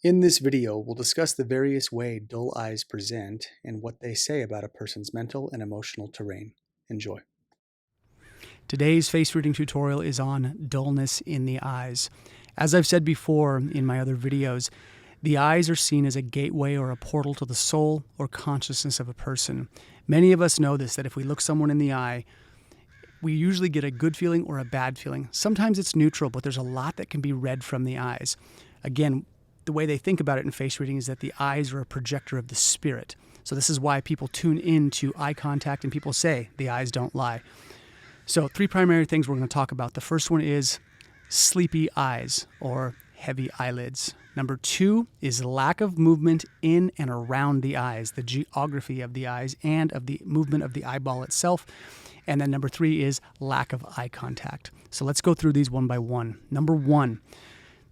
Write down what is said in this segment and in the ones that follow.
In this video, we'll discuss the various ways dull eyes present and what they say about a person's mental and emotional terrain. Enjoy. Today's face reading tutorial is on dullness in the eyes. As I've said before in my other videos, the eyes are seen as a gateway or a portal to the soul or consciousness of a person. Many of us know this, that if we look someone in the eye, we usually get a good feeling or a bad feeling. Sometimes it's neutral, but there's a lot that can be read from the eyes. Again, the way they think about it in face reading is that the eyes are a projector of the spirit. So this is why people tune in to eye contact and people say the eyes don't lie. So 3 primary things we're going to talk about. The first one is sleepy eyes or heavy eyelids. Number 2 is lack of movement in and around the eyes, the geography of the eyes and of the movement of the eyeball itself. And then number 3 is lack of eye contact. So let's go through these one by one. Number 1,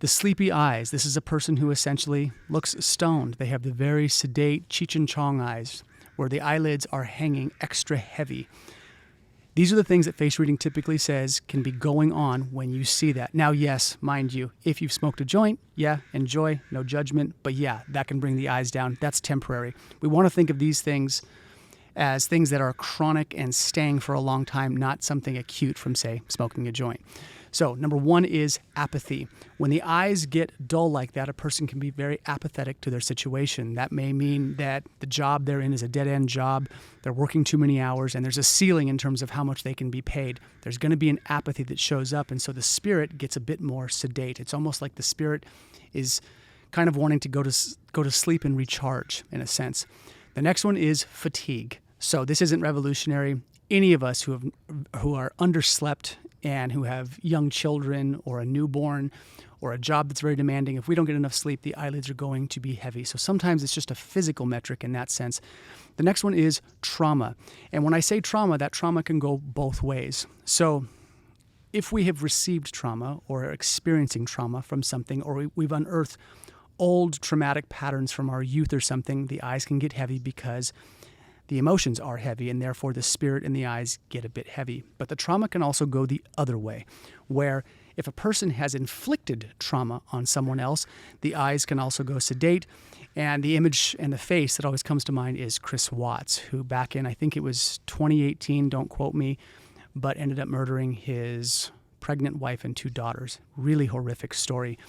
the sleepy eyes. This is a person who essentially looks stoned. They have the very sedate Cheech and Chong eyes where the eyelids are hanging extra heavy. These are the things that face reading typically says can be going on when you see that. Now, yes, mind you, if you've smoked a joint, yeah, enjoy, no judgment. But yeah, that can bring the eyes down. That's temporary. We want to think of these things as things that are chronic and staying for a long time, not something acute from, say, smoking a joint. So number 1 is apathy. When the eyes get dull like that, a person can be very apathetic to their situation. That may mean that the job they're in is a dead-end job, they're working too many hours, and there's a ceiling in terms of how much they can be paid. There's going to be an apathy that shows up, and so the spirit gets a bit more sedate. It's almost like the spirit is kind of wanting to go to sleep and recharge, in a sense. The next one is fatigue. So this isn't revolutionary. Any of us who are underslept and who have young children or a newborn or a job that's very demanding, if we don't get enough sleep, the eyelids are going to be heavy. So sometimes it's just a physical metric in that sense. The next one is trauma. And when I say trauma, that trauma can go both ways. So if we have received trauma or are experiencing trauma from something, or we've unearthed old traumatic patterns from our youth or something, the eyes can get heavy because the emotions are heavy, and therefore the spirit in the eyes get a bit heavy. But the trauma can also go the other way, where if a person has inflicted trauma on someone else, the eyes can also go sedate. And the image and the face that always comes to mind is Chris Watts, who back in, I think it was 2018, don't quote me, but ended up murdering his pregnant wife and 2 daughters. Really horrific story.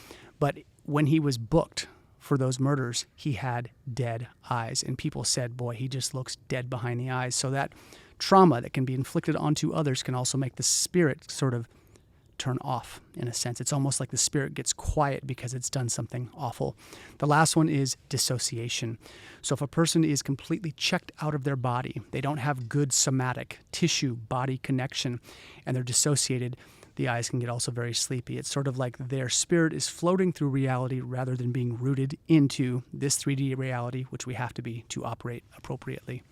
But when he was booked for those murders, he had dead eyes, and people said, boy, he just looks dead behind the eyes. So that trauma that can be inflicted onto others can also make the spirit sort of turn off, in a sense. It's almost like the spirit gets quiet because it's done something awful. The last one is dissociation. So if a person is completely checked out of their body, they don't have good somatic tissue body connection, and they're dissociated, the eyes can get also very sleepy. It's sort of like their spirit is floating through reality rather than being rooted into this 3D reality, which we have to be to operate appropriately.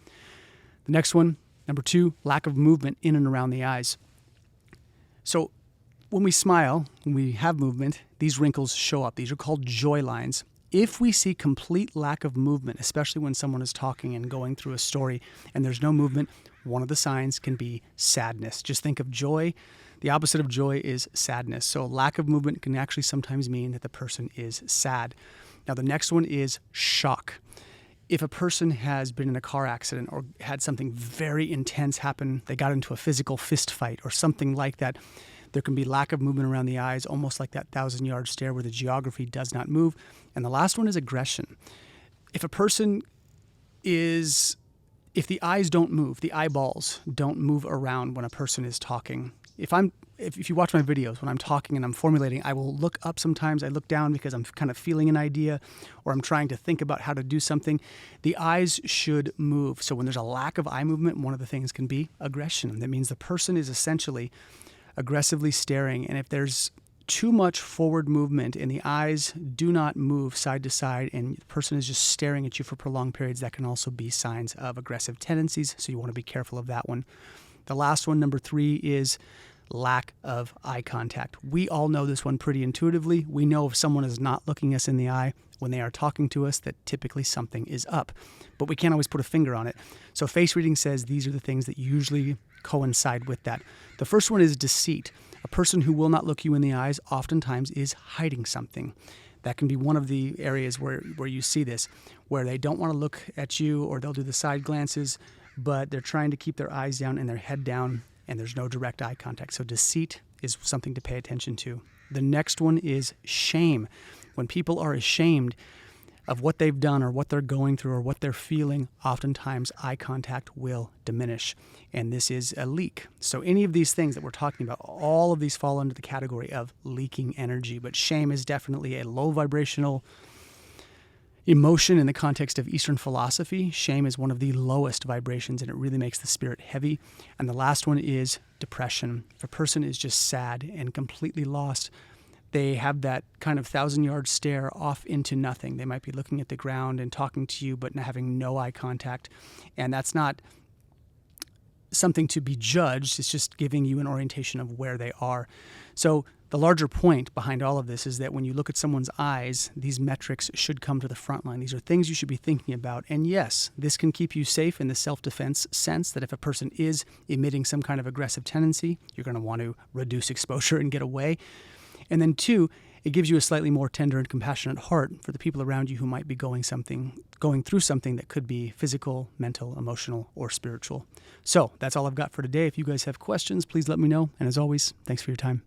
The next one, number 2, lack of movement in and around the eyes. So when we smile, when we have movement, these wrinkles show up. These are called joy lines. If we see complete lack of movement, especially when someone is talking and going through a story and there's no movement, one of the signs can be sadness. Just think of joy. The opposite of joy is sadness. So lack of movement can actually sometimes mean that the person is sad. Now the next one is shock. If a person has been in a car accident or had something very intense happen, they got into a physical fist fight or something like that, there can be lack of movement around the eyes, almost like that 1,000-yard stare where the geography does not move. And the last one is aggression. If the eyes don't move, the eyeballs don't move around when a person is talking. If you watch my videos, when I'm talking and I'm formulating, I will look up sometimes. I look down because I'm kind of feeling an idea or I'm trying to think about how to do something. The eyes should move. So when there's a lack of eye movement, one of the things can be aggression. That means the person is essentially aggressively staring. And if there's too much forward movement and the eyes do not move side to side and the person is just staring at you for prolonged periods, that can also be signs of aggressive tendencies. So you want to be careful of that one. The last one, number 3, is lack of eye contact. We all know this one pretty intuitively. We know if someone is not looking us in the eye when they are talking to us, that typically something is up, but we can't always put a finger on it. So face reading says these are the things that usually coincide with that. The first one is deceit. A person who will not look you in the eyes oftentimes is hiding something. That can be one of the areas where you see this, where they don't want to look at you, or they'll do the side glances, but they're trying to keep their eyes down and their head down, and there's no direct eye contact. So deceit is something to pay attention to. The next one is shame. When people are ashamed of what they've done or what they're going through or what they're feeling, oftentimes eye contact will diminish. And this is a leak. So any of these things that we're talking about, all of these fall under the category of leaking energy. But shame is definitely a low vibrational emotion in the context of Eastern philosophy. Shame is one of the lowest vibrations, and it really makes the spirit heavy. And the last one is depression. If a person is just sad and completely lost, they have that kind of 1,000-yard stare off into nothing. They might be looking at the ground and talking to you, but having no eye contact. And that's not something to be judged. It's just giving you an orientation of where they are. So the larger point behind all of this is that when you look at someone's eyes, these metrics should come to the front line. These are things you should be thinking about. And yes, this can keep you safe in the self-defense sense that if a person is emitting some kind of aggressive tendency, you're going to want to reduce exposure and get away. And then 2, it gives you a slightly more tender and compassionate heart for the people around you who might be going through something that could be physical, mental, emotional, or spiritual. So that's all I've got for today. If you guys have questions, please let me know. And as always, thanks for your time.